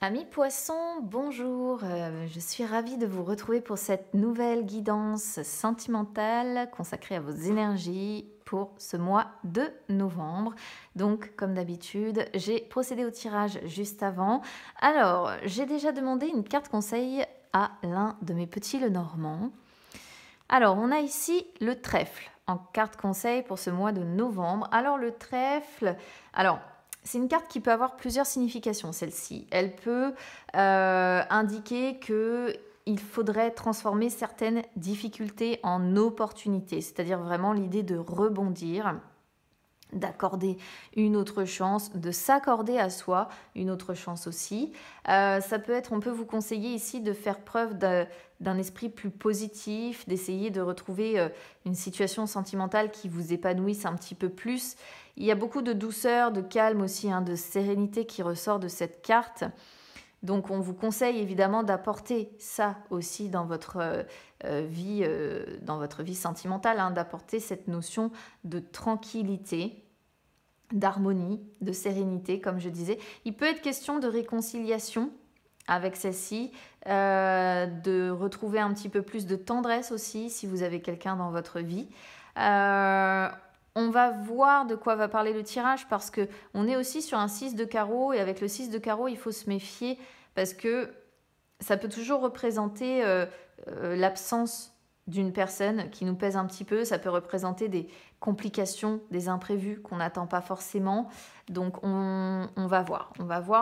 Amis poissons, bonjour. Je suis ravie de vous retrouver pour cette nouvelle guidance sentimentale consacrée à vos énergies pour ce mois de novembre. Donc, comme d'habitude, j'ai procédé au tirage juste avant. Alors, j'ai déjà demandé une carte conseil à l'un de mes petits Lenormand. Alors, on a ici le trèfle en carte conseil pour ce mois de novembre. Alors, le trèfle, c'est une carte qui peut avoir plusieurs significations, celle-ci. Elle peut indiquer qu'il faudrait transformer certaines difficultés en opportunités, c'est-à-dire vraiment l'idée de rebondir, d'accorder une autre chance, de s'accorder à soi une autre chance aussi. Ça peut être, on peut vous conseiller ici de faire preuve d'un esprit plus positif, d'essayer de retrouver une situation sentimentale qui vous épanouisse un petit peu plus. Il y a beaucoup de douceur, de calme aussi, de sérénité qui ressort de cette carte. Donc on vous conseille évidemment d'apporter ça aussi dans votre vie sentimentale, d'apporter cette notion de tranquillité, d'harmonie, de sérénité, comme je disais. Il peut être question de réconciliation avec celle-ci, de retrouver un petit peu plus de tendresse aussi si vous avez quelqu'un dans votre vie. On va voir de quoi va parler le tirage parce que on est aussi sur un 6 de carreau et avec le 6 de carreau, il faut se méfier parce que ça peut toujours représenter l'absence d'une personne qui nous pèse un petit peu. Ça peut représenter des complications, des imprévus qu'on n'attend pas forcément. Donc on va voir.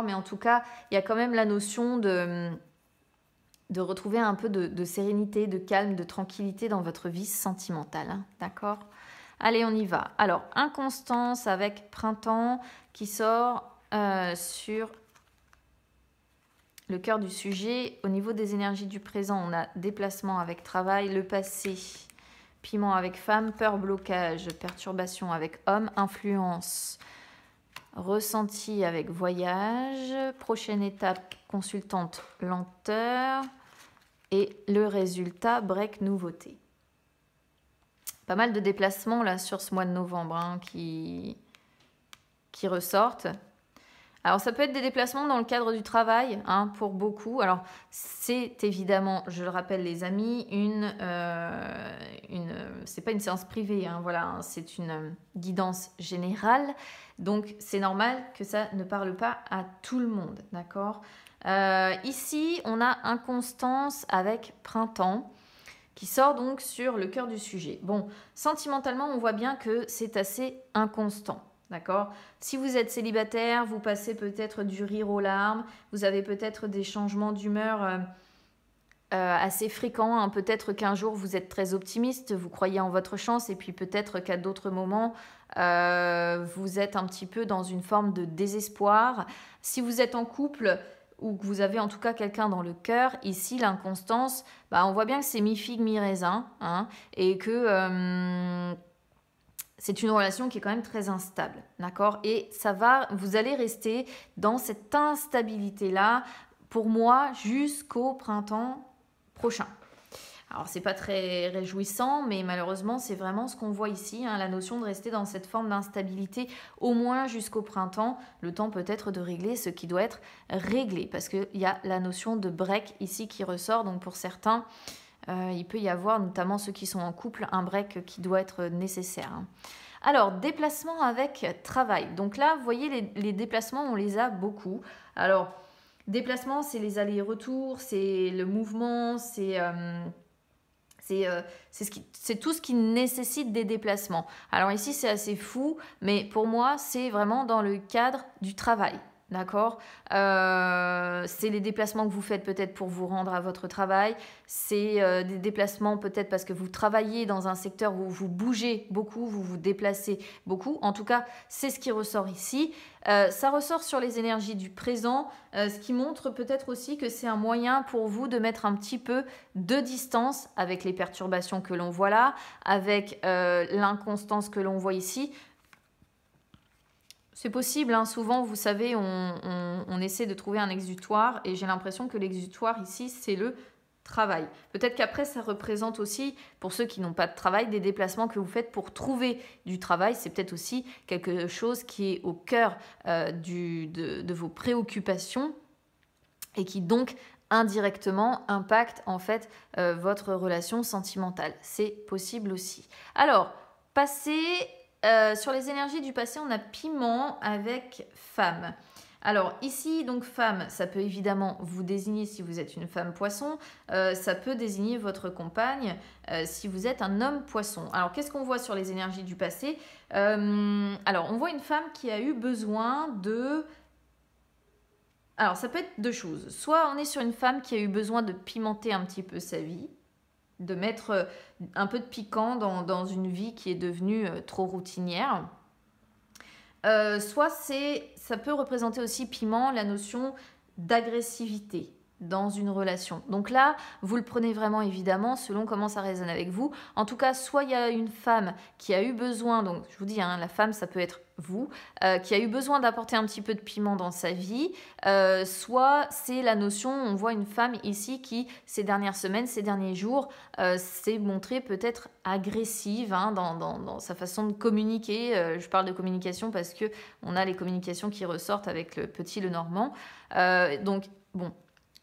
Mais en tout cas, il y a quand même la notion de retrouver un peu de sérénité, de calme, de tranquillité dans votre vie sentimentale. D'accord ? Allez, on y va. Alors, inconstance avec printemps qui sort sur le cœur du sujet. Au niveau des énergies du présent, on a déplacement avec travail, le passé, piment avec femme, peur, blocage, perturbation avec homme, influence, ressenti avec voyage, prochaine étape consultante, lenteur et le résultat, break, nouveauté. Pas mal de déplacements là sur ce mois de novembre qui ressortent. Alors ça peut être des déplacements dans le cadre du travail pour beaucoup. Alors c'est évidemment, je le rappelle les amis, c'est pas une séance privée, c'est une guidance générale. Donc c'est normal que ça ne parle pas à tout le monde, d'accord ? Ici on a inconstance avec printemps qui sort donc sur le cœur du sujet. Bon, sentimentalement, on voit bien que c'est assez inconstant. D'accord ? Si vous êtes célibataire, vous passez peut-être du rire aux larmes, vous avez peut-être des changements d'humeur assez fréquents. Peut-être qu'un jour, vous êtes très optimiste, vous croyez en votre chance, et puis peut-être qu'à d'autres moments, vous êtes un petit peu dans une forme de désespoir. Si vous êtes en couple, ou que vous avez en tout cas quelqu'un dans le cœur, ici l'inconstance, on voit bien que c'est mi-figue, mi-raisin, et que c'est une relation qui est quand même très instable, d'accord ? Et vous allez rester dans cette instabilité-là, pour moi, jusqu'au printemps prochain. Alors, c'est pas très réjouissant, mais malheureusement, c'est vraiment ce qu'on voit ici, la notion de rester dans cette forme d'instabilité au moins jusqu'au printemps, le temps peut-être de régler ce qui doit être réglé, parce qu'il y a la notion de break ici qui ressort, donc pour certains, il peut y avoir, notamment ceux qui sont en couple, un break qui doit être nécessaire. Alors, déplacement avec travail. Donc là, vous voyez, les déplacements, on les a beaucoup. Alors, déplacement, c'est les allers-retours, c'est le mouvement, c'est tout ce qui nécessite des déplacements. Alors ici, c'est assez fou, mais pour moi, c'est vraiment dans le cadre du travail. D'accord ? C'est les déplacements que vous faites peut-être pour vous rendre à votre travail. C'est des déplacements peut-être parce que vous travaillez dans un secteur où vous bougez beaucoup, vous vous déplacez beaucoup. En tout cas, c'est ce qui ressort ici. Ça ressort sur les énergies du présent, ce qui montre peut-être aussi que c'est un moyen pour vous de mettre un petit peu de distance avec les perturbations que l'on voit là, avec l'inconstance que l'on voit ici. C'est possible, souvent, vous savez, on essaie de trouver un exutoire et j'ai l'impression que l'exutoire ici, c'est le travail. Peut-être qu'après, ça représente aussi, pour ceux qui n'ont pas de travail, des déplacements que vous faites pour trouver du travail. C'est peut-être aussi quelque chose qui est au cœur de vos préoccupations. et qui donc indirectement impacte en fait votre relation sentimentale. C'est possible aussi. Alors, sur les énergies du passé, on a piment avec femme. Alors ici, donc femme, ça peut évidemment vous désigner si vous êtes une femme poisson, ça peut désigner votre compagne si vous êtes un homme poisson. Alors qu'est-ce qu'on voit sur les énergies du passé? Alors on voit une femme qui a eu besoin de... Alors ça peut être deux choses. Soit on est sur une femme qui a eu besoin de pimenter un petit peu sa vie, de mettre un peu de piquant dans une vie qui est devenue trop routinière. Soit ça peut représenter aussi piment la notion d'agressivité dans une relation. Donc là, vous le prenez vraiment évidemment selon comment ça résonne avec vous. En tout cas, soit il y a une femme qui a eu besoin, donc je vous dis, hein, la femme ça peut être vous, qui a eu besoin d'apporter un petit peu de piment dans sa vie, soit c'est la notion, on voit une femme ici qui, ces dernières semaines, ces derniers jours, s'est montrée peut-être agressive hein, dans sa façon de communiquer. Je parle de communication parce que on a les communications qui ressortent avec le petit, le normand. Donc, bon,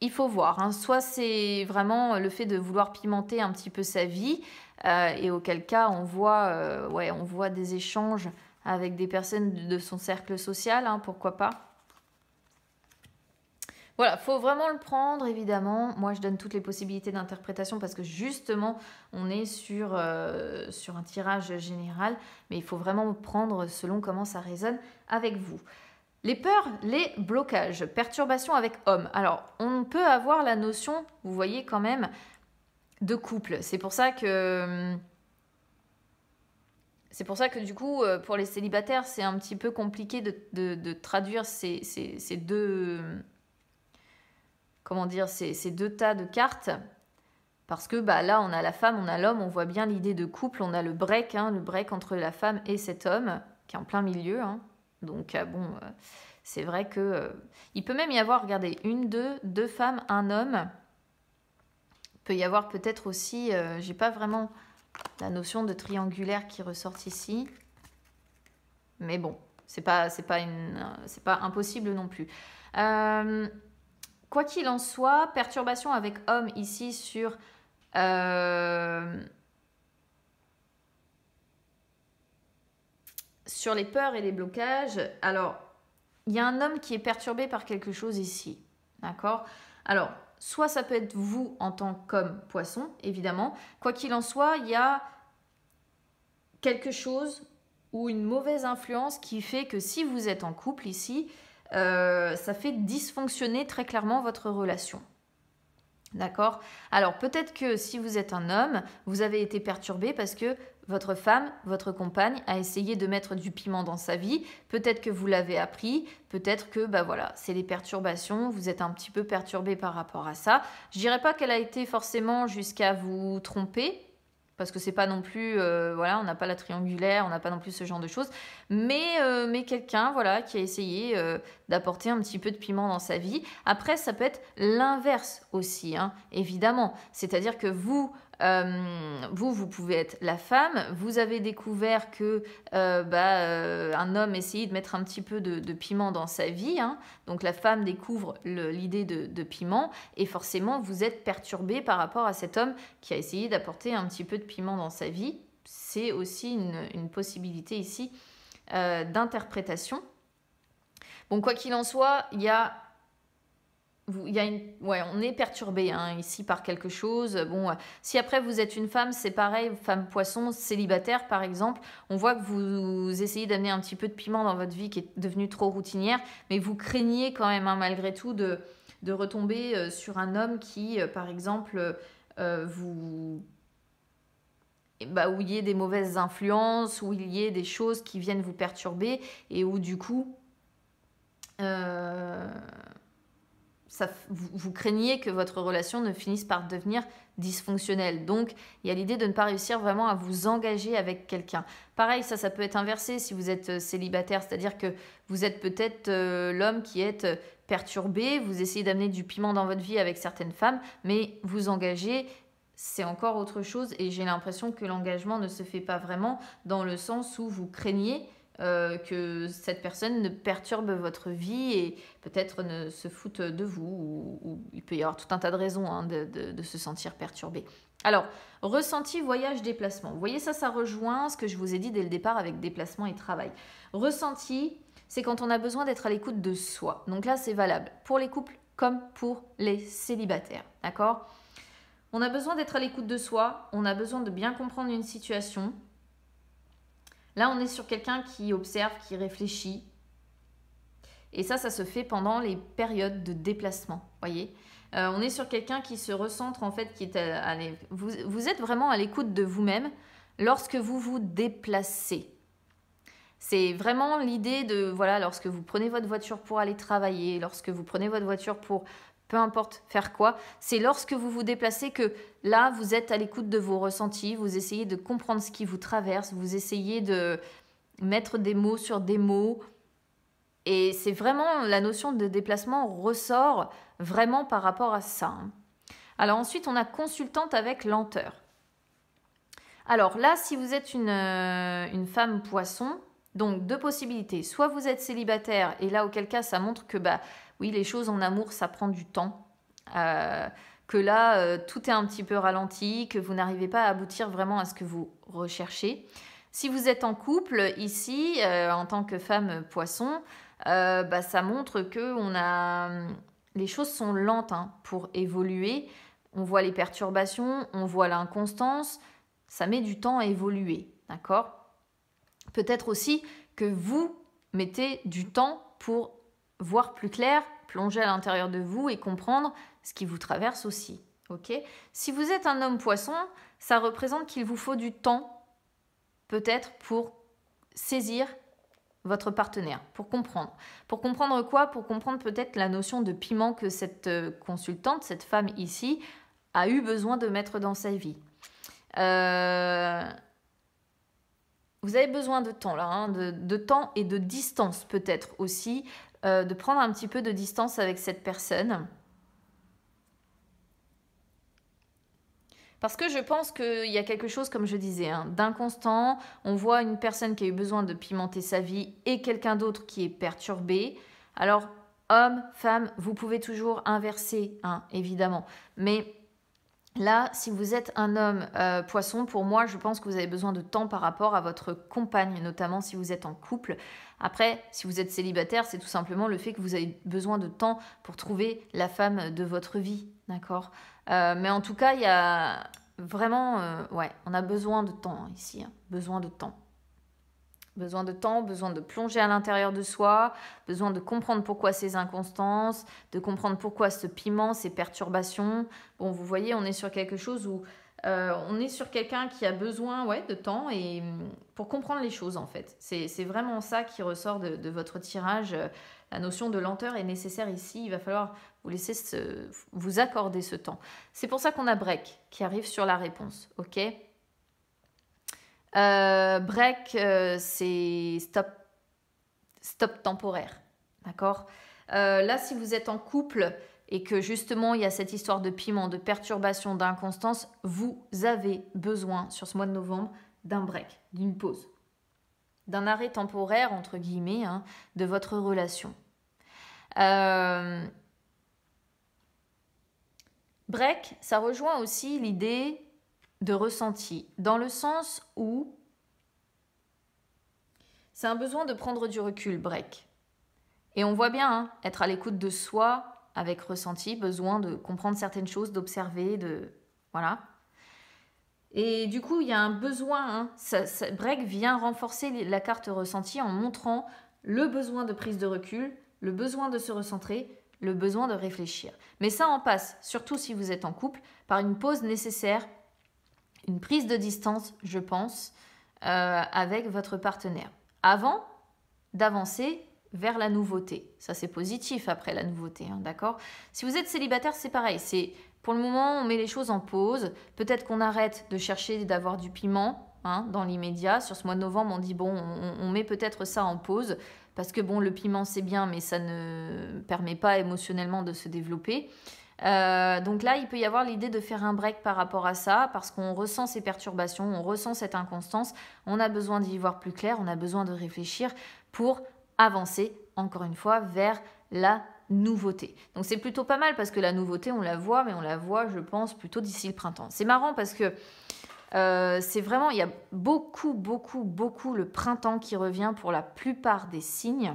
il faut voir. Hein. Soit c'est vraiment le fait de vouloir pimenter un petit peu sa vie, et auquel cas on voit des échanges avec des personnes de son cercle social, hein, pourquoi pas. Voilà, faut vraiment le prendre, évidemment. Moi, je donne toutes les possibilités d'interprétation parce que justement, on est sur un tirage général, mais il faut vraiment prendre selon comment ça résonne avec vous. Les peurs, les blocages, perturbations avec homme. Alors, on peut avoir la notion, vous voyez quand même, de couple. C'est pour ça que du coup, pour les célibataires, c'est un petit peu compliqué de traduire ces deux, comment dire, ces deux tas de cartes. Parce que bah, là, on a la femme, on a l'homme, on voit bien l'idée de couple, on a le break entre la femme et cet homme, qui est en plein milieu. Hein. Donc, c'est vrai que il peut même y avoir, regardez, deux femmes, un homme. Il peut y avoir peut-être aussi, j'ai pas vraiment la notion de triangulaire qui ressort ici. Mais bon, c'est pas impossible non plus. Quoi qu'il en soit, perturbation avec homme ici sur... sur les peurs et les blocages, alors, il y a un homme qui est perturbé par quelque chose ici, d'accord? Alors, soit ça peut être vous en tant qu'homme poisson, évidemment. Quoi qu'il en soit, il y a quelque chose ou une mauvaise influence qui fait que si vous êtes en couple ici, ça fait dysfonctionner très clairement votre relation. D'accord? Alors peut-être que si vous êtes un homme, vous avez été perturbé parce que votre femme, votre compagne a essayé de mettre du piment dans sa vie. Peut-être que vous l'avez appris, peut-être que bah voilà, c'est les perturbations, vous êtes un petit peu perturbé par rapport à ça. Je dirais pas qu'elle a été forcément jusqu'à vous tromper, parce que c'est pas non plus, voilà, on n'a pas la triangulaire, on n'a pas non plus ce genre de choses, mais quelqu'un, voilà, qui a essayé d'apporter un petit peu de piment dans sa vie. Après, ça peut être l'inverse aussi, hein, évidemment. C'est-à-dire que vous pouvez être la femme, vous avez découvert que un homme essayait de mettre un petit peu de piment dans sa vie, hein, donc la femme découvre l'idée de piment, et forcément vous êtes perturbé par rapport à cet homme qui a essayé d'apporter un petit peu de piment dans sa vie. C'est aussi une possibilité ici d'interprétation. Bon, quoi qu'il en soit, on est perturbé hein, ici par quelque chose. Bon, si après vous êtes une femme, c'est pareil, femme poisson, célibataire par exemple, on voit que vous essayez d'amener un petit peu de piment dans votre vie qui est devenue trop routinière, mais vous craignez quand même hein, malgré tout de retomber sur un homme qui, par exemple, où il y ait des mauvaises influences, où il y ait des choses qui viennent vous perturber et où du coup... vous craignez que votre relation ne finisse par devenir dysfonctionnelle. Donc, il y a l'idée de ne pas réussir vraiment à vous engager avec quelqu'un. Pareil, ça peut être inversé si vous êtes célibataire, c'est-à-dire que vous êtes peut-être l'homme qui est perturbé, vous essayez d'amener du piment dans votre vie avec certaines femmes, mais vous engagez, c'est encore autre chose et j'ai l'impression que l'engagement ne se fait pas vraiment dans le sens où vous craignez que cette personne ne perturbe votre vie et peut-être ne se foute de vous, ou il peut y avoir tout un tas de raisons hein, de se sentir perturbé. Alors, ressenti, voyage, déplacement. Vous voyez, ça rejoint ce que je vous ai dit dès le départ avec déplacement et travail. Ressenti, c'est quand on a besoin d'être à l'écoute de soi. Donc là, c'est valable pour les couples comme pour les célibataires, d'accord? On a besoin d'être à l'écoute de soi, on a besoin de bien comprendre une situation. Là, on est sur quelqu'un qui observe, qui réfléchit. Et ça se fait pendant les périodes de déplacement, voyez. On est sur quelqu'un qui se recentre, en fait, qui est vous êtes vraiment à l'écoute de vous-même lorsque vous vous déplacez. C'est vraiment l'idée de, voilà, lorsque vous prenez votre voiture pour aller travailler, lorsque vous prenez votre voiture pour peu importe faire quoi, c'est lorsque vous vous déplacez que là, vous êtes à l'écoute de vos ressentis, vous essayez de comprendre ce qui vous traverse, vous essayez de mettre des mots sur des mots. Et c'est vraiment, la notion de déplacement ressort vraiment par rapport à ça. Alors ensuite, on a consultante avec lenteur. Alors là, si vous êtes une femme poisson, donc deux possibilités. Soit vous êtes célibataire et là, auquel cas, ça montre que oui, les choses en amour, ça prend du temps. Que là, tout est un petit peu ralenti, que vous n'arrivez pas à aboutir vraiment à ce que vous recherchez. Si vous êtes en couple, ici, en tant que femme poisson, ça montre que les choses sont lentes pour évoluer. On voit les perturbations, on voit l'inconstance. Ça met du temps à évoluer, d'accord? Peut-être aussi que vous mettez du temps pour voir plus clair, plonger à l'intérieur de vous et comprendre ce qui vous traverse aussi. Okay ? Si vous êtes un homme poisson, ça représente qu'il vous faut du temps, peut-être pour saisir votre partenaire, pour comprendre. Pour comprendre quoi? Pour comprendre peut-être la notion de piment que cette consultante, cette femme ici, a eu besoin de mettre dans sa vie. Vous avez besoin de temps là, de temps et de distance peut-être aussi, de prendre un petit peu de distance avec cette personne. Parce que je pense qu'il y a quelque chose, comme je disais, d'inconstant. On voit une personne qui a eu besoin de pimenter sa vie et quelqu'un d'autre qui est perturbé. Alors, homme, femme, vous pouvez toujours inverser, évidemment. Mais là, si vous êtes un homme poisson, pour moi, je pense que vous avez besoin de temps par rapport à votre compagne, notamment si vous êtes en couple. Après, si vous êtes célibataire, c'est tout simplement le fait que vous avez besoin de temps pour trouver la femme de votre vie, d'accord ? Mais en tout cas, il y a vraiment... on a besoin de temps ici, besoin de temps. Besoin de temps, besoin de plonger à l'intérieur de soi, besoin de comprendre pourquoi ces inconstances, de comprendre pourquoi ce piment, ces perturbations. Bon, vous voyez, on est sur quelque chose où on est sur quelqu'un qui a besoin de temps et pour comprendre les choses en fait. C'est vraiment ça qui ressort de votre tirage. La notion de lenteur est nécessaire ici. Il va falloir vous laisser vous accorder ce temps. C'est pour ça qu'on a break qui arrive sur la réponse, ok ? Break, c'est stop temporaire, d'accord? Là, si vous êtes en couple et que justement il y a cette histoire de piment, de perturbation, d'inconstance, vous avez besoin sur ce mois de novembre d'un break, d'une pause, d'un arrêt temporaire entre guillemets de votre relation. Break, ça rejoint aussi l'idée de ressenti, dans le sens où c'est un besoin de prendre du recul, break. Et on voit bien, être à l'écoute de soi avec ressenti, besoin de comprendre certaines choses, d'observer, voilà. Et du coup, il y a un besoin, break vient renforcer la carte ressenti en montrant le besoin de prise de recul, le besoin de se recentrer, le besoin de réfléchir. Mais ça en passe, surtout si vous êtes en couple, par une pause nécessaire, une prise de distance, je pense, avec votre partenaire. Avant d'avancer vers la nouveauté. Ça, c'est positif après la nouveauté, d'accord ? Si vous êtes célibataire, c'est pareil. C'est, pour le moment, on met les choses en pause. Peut-être qu'on arrête de chercher d'avoir du piment dans l'immédiat. Sur ce mois de novembre, on dit, bon, on met peut-être ça en pause parce que, bon, le piment, c'est bien, mais ça ne permet pas émotionnellement de se développer. Donc là, il peut y avoir l'idée de faire un break par rapport à ça, parce qu'on ressent ces perturbations, on ressent cette inconstance, on a besoin d'y voir plus clair, on a besoin de réfléchir pour avancer, encore une fois, vers la nouveauté. Donc c'est plutôt pas mal, parce que la nouveauté, on la voit, mais on la voit, je pense, plutôt d'ici le printemps. C'est marrant, parce que c'est vraiment, il y a beaucoup le printemps qui revient pour la plupart des signes.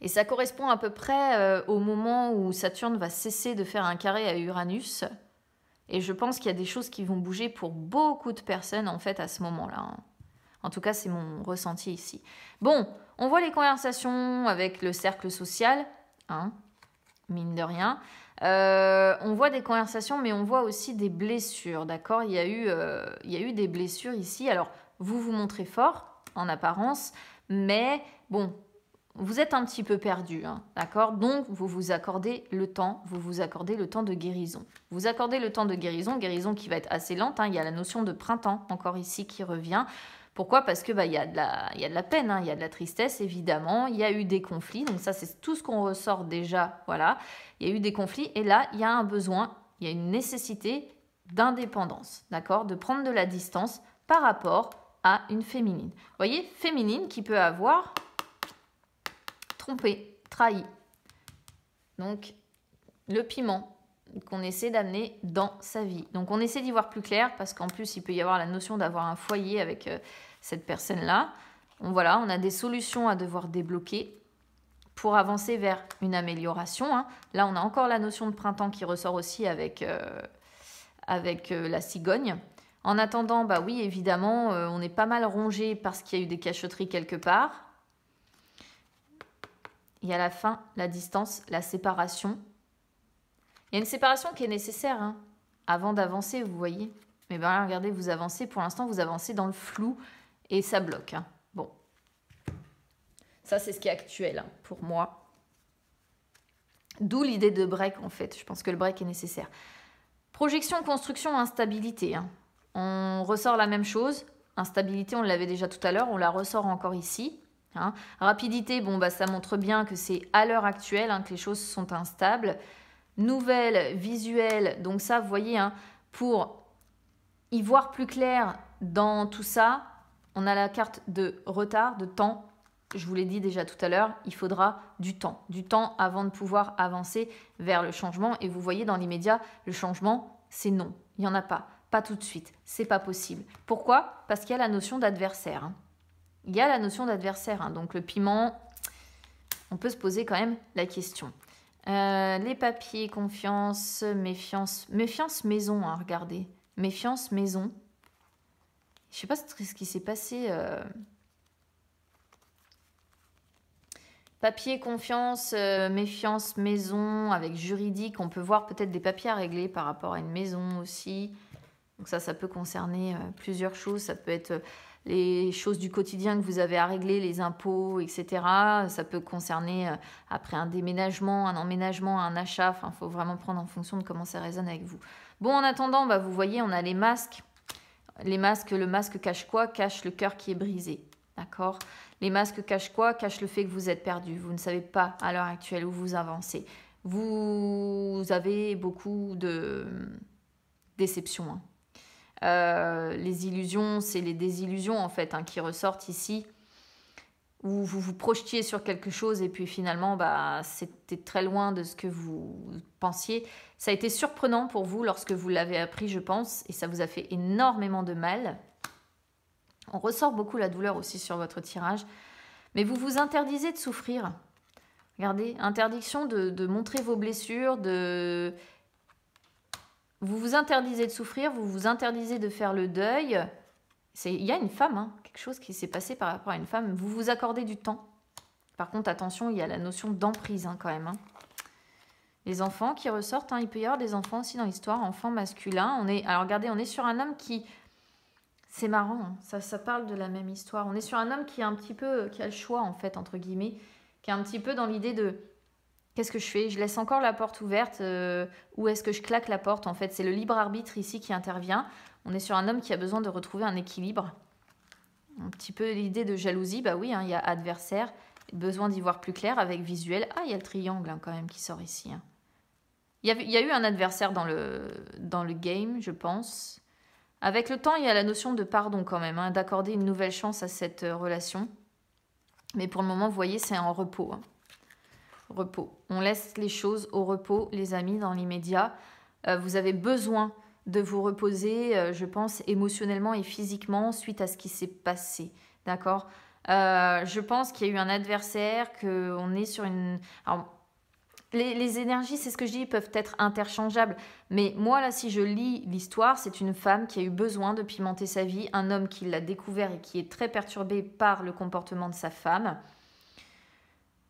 Et ça correspond à peu près au moment où Saturne va cesser de faire un carré à Uranus. Et je pense qu'il y a des choses qui vont bouger pour beaucoup de personnes en fait à ce moment-là, hein. En tout cas, c'est mon ressenti ici. Bon, on voit les conversations avec le cercle social, hein, mine de rien. On voit des conversations, mais on voit aussi des blessures, d'accord ? Il y a eu des blessures ici. Alors, vous vous montrez fort en apparence, mais bon, vous êtes un petit peu perdu, hein, d'accord ? Donc, vous vous accordez le temps de guérison. Vous accordez le temps de guérison qui va être assez lente, hein. Il y a la notion de printemps encore ici qui revient. Pourquoi ? Parce que il y a de la peine, hein, il y a de la tristesse, évidemment. Il y a eu des conflits, donc ça, c'est tout ce qu'on ressort déjà, voilà. Il y a eu des conflits, et là, il y a un besoin, il y a une nécessité d'indépendance, d'accord ? De prendre de la distance par rapport à une féminine. Vous voyez, féminine qui peut avoir trompé, trahi. Donc, le piment qu'on essaie d'amener dans sa vie. Donc, on essaie d'y voir plus clair parce qu'en plus, il peut y avoir la notion d'avoir un foyer avec cette personne-là. Voilà, on a des solutions à devoir débloquer pour avancer vers une amélioration, hein. Là, on a encore la notion de printemps qui ressort aussi avec la cigogne. En attendant, bah oui, évidemment, on est pas mal rongé parce qu'il y a eu des cachotteries quelque part. Il y a la fin, la distance, la séparation. Il y a une séparation qui est nécessaire, hein, avant d'avancer, vous voyez. Mais bien là, regardez, vous avancez. Pour l'instant, vous avancez dans le flou et ça bloque, hein. Bon. Ça, c'est ce qui est actuel, hein, pour moi. D'où l'idée de break, en fait. Je pense que le break est nécessaire. Projection, construction, instabilité, hein. On ressort la même chose. Instabilité, on l'avait déjà tout à l'heure. On la ressort encore ici. Hein. Rapidité, bon, bah, ça montre bien que c'est à l'heure actuelle, hein, que les choses sont instables. Nouvelle, visuelle, donc ça, vous voyez, hein, pour y voir plus clair dans tout ça, on a la carte de retard, de temps. Je vous l'ai dit déjà tout à l'heure, il faudra du temps avant de pouvoir avancer vers le changement. Et vous voyez, dans l'immédiat, le changement, c'est non, il n'y en a pas tout de suite, c'est pas possible. Pourquoi ? Parce qu'il y a la notion d'adversaire, hein. Il y a la notion d'adversaire, hein. Donc le piment, on peut se poser quand même la question. Les papiers, confiance, méfiance maison, hein, regardez. Méfiance maison. Je ne sais pas ce qui s'est passé. Papier, confiance, méfiance maison, avec juridique. On peut voir peut-être des papiers à régler par rapport à une maison aussi. Donc ça peut concerner plusieurs choses. Ça peut être les choses du quotidien que vous avez à régler, les impôts, etc. Ça peut concerner après un déménagement, un emménagement, un achat. Enfin, il faut vraiment prendre en fonction de comment ça résonne avec vous. Bon, en attendant, bah, vous voyez, on a les masques. Les masques, le masque cache quoi ? Cache le cœur qui est brisé. D'accord ? Les masques cachent quoi ? Cachent le fait que vous êtes perdu. Vous ne savez pas à l'heure actuelle où vous avancez. Vous avez beaucoup de déceptions, hein. Les illusions, c'est les désillusions en fait, hein, qui ressortent ici, où vous vous projetiez sur quelque chose et puis finalement bah, c'était très loin de ce que vous pensiez. Ça a été surprenant pour vous lorsque vous l'avez appris, je pense, et ça vous a fait énormément de mal. On ressort beaucoup la douleur aussi sur votre tirage, mais vous vous interdisez de souffrir. Regardez, interdiction de montrer vos blessures, vous vous interdisez de souffrir, vous vous interdisez de faire le deuil. Il y a une femme, hein, quelque chose qui s'est passé par rapport à une femme. Vous vous accordez du temps. Par contre, attention, il y a la notion d'emprise, hein, quand même, hein. Les enfants qui ressortent, hein, il peut y avoir des enfants aussi dans l'histoire, enfants masculins. Alors regardez, on est sur un homme qui... C'est marrant, hein, ça parle de la même histoire. On est sur un homme qui a le choix, en fait, entre guillemets, qui est un petit peu dans l'idée de... Qu'est-ce que je fais ? Je laisse encore la porte ouverte ou est-ce que je claque la porte ? En fait, c'est le libre arbitre ici qui intervient. On est sur un homme qui a besoin de retrouver un équilibre. Un petit peu l'idée de jalousie. Bah oui, hein, il y a adversaire, besoin d'y voir plus clair avec visuel. Ah, il y a le triangle, hein, quand même qui sort ici, hein. Il y a eu un adversaire dans le game, je pense. Avec le temps, il y a la notion de pardon quand même, hein, d'accorder une nouvelle chance à cette relation. Mais pour le moment, vous voyez, c'est en repos. Hein. Repos. On laisse les choses au repos, les amis, dans l'immédiat. Vous avez besoin de vous reposer, je pense, émotionnellement et physiquement suite à ce qui s'est passé. D'accord ? Je pense qu'il y a eu un adversaire, qu'on est sur une... Alors, les énergies, c'est ce que je dis, peuvent être interchangeables. Mais moi, là, si je lis l'histoire, c'est une femme qui a eu besoin de pimenter sa vie, un homme qui l'a découvert et qui est très perturbé par le comportement de sa femme.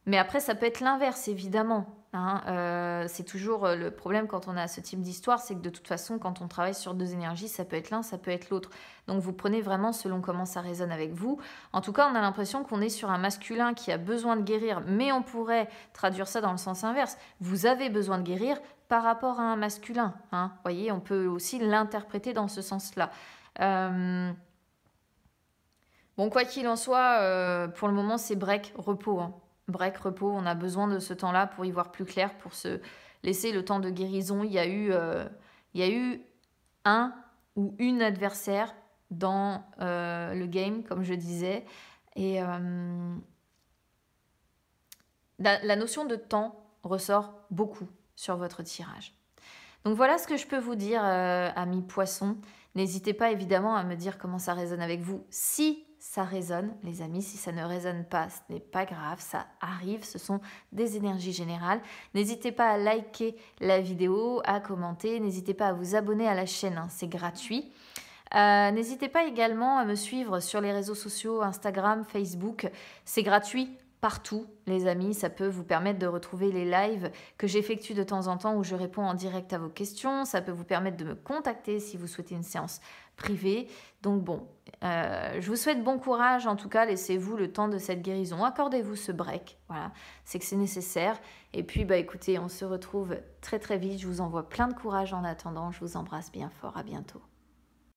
Mais après, ça peut être l'inverse, évidemment. Hein. C'est toujours le problème quand on a ce type d'histoire, c'est que de toute façon, quand on travaille sur deux énergies, ça peut être l'un, ça peut être l'autre. Donc vous prenez vraiment selon comment ça résonne avec vous. En tout cas, on a l'impression qu'on est sur un masculin qui a besoin de guérir, mais on pourrait traduire ça dans le sens inverse. Vous avez besoin de guérir par rapport à un masculin. Hein. Vous voyez, on peut aussi l'interpréter dans ce sens-là. Bon, quoi qu'il en soit, pour le moment, c'est break, repos. Hein. Break, repos, on a besoin de ce temps-là pour y voir plus clair, pour se laisser le temps de guérison. Il y a eu un ou une adversaire dans le game, comme je disais. Et la notion de temps ressort beaucoup sur votre tirage. Donc voilà ce que je peux vous dire, amis poissons. N'hésitez pas évidemment à me dire comment ça résonne avec vous. Si ça résonne, les amis, si ça ne résonne pas, ce n'est pas grave, ça arrive, ce sont des énergies générales. N'hésitez pas à liker la vidéo, à commenter, n'hésitez pas à vous abonner à la chaîne, hein, c'est gratuit. N'hésitez pas également à me suivre sur les réseaux sociaux, Instagram, Facebook, c'est gratuit. Partout, les amis, ça peut vous permettre de retrouver les lives que j'effectue de temps en temps où je réponds en direct à vos questions. Ça peut vous permettre de me contacter si vous souhaitez une séance privée. Donc bon, je vous souhaite bon courage. En tout cas, laissez-vous le temps de cette guérison. Accordez-vous ce break. Voilà, c'est que c'est nécessaire. Et puis, bah écoutez, on se retrouve très très vite. Je vous envoie plein de courage en attendant. Je vous embrasse bien fort. À bientôt.